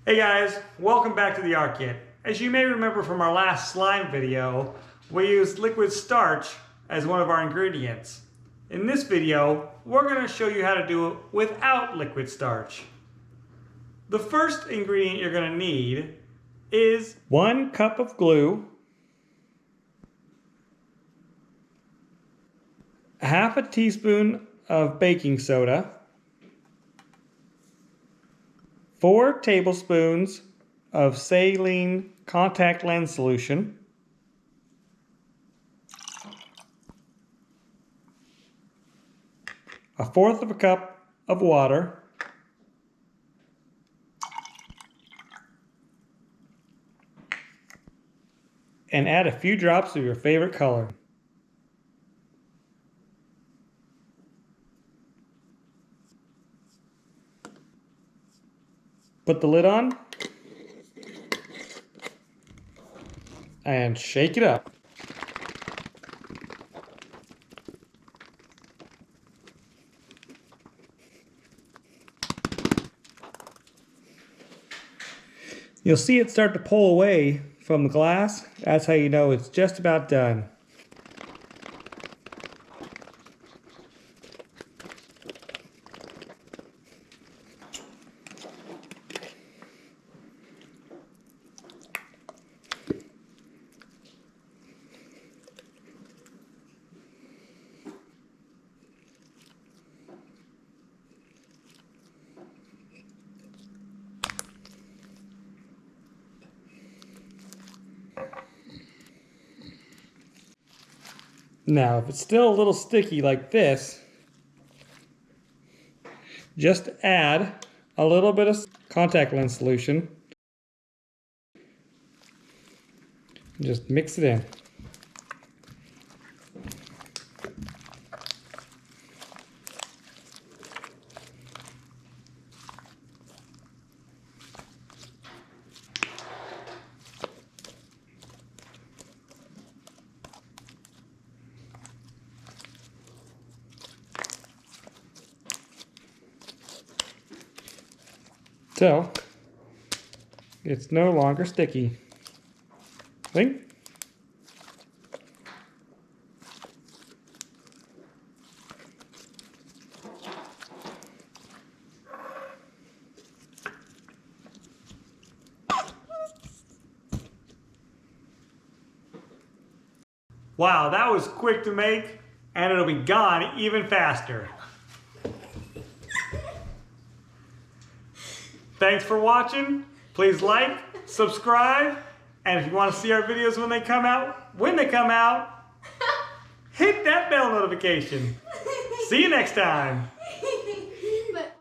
Hey guys, welcome back to the art kit. As you may remember from our last slime video, we used liquid starch as one of our ingredients. In this video, we're going to show you how to do it without liquid starch. The first ingredient you're going to need is 1 cup of glue, half a teaspoon of baking soda, 4 tablespoons of saline contact lens solution, a fourth of a cup of water, and add a few drops of your favorite color. Put the lid on and shake it up. You'll see it start to pull away from the glass. That's how you know it's just about done. Now, if it's still a little sticky like this, just add a little bit of contact lens solution. Just mix it in. So, it's no longer sticky. See? Wow, that was quick to make, and it'll be gone even faster. Thanks for watching. Please like, subscribe, and if you want to see our videos when they come out, hit that bell notification. See you next time.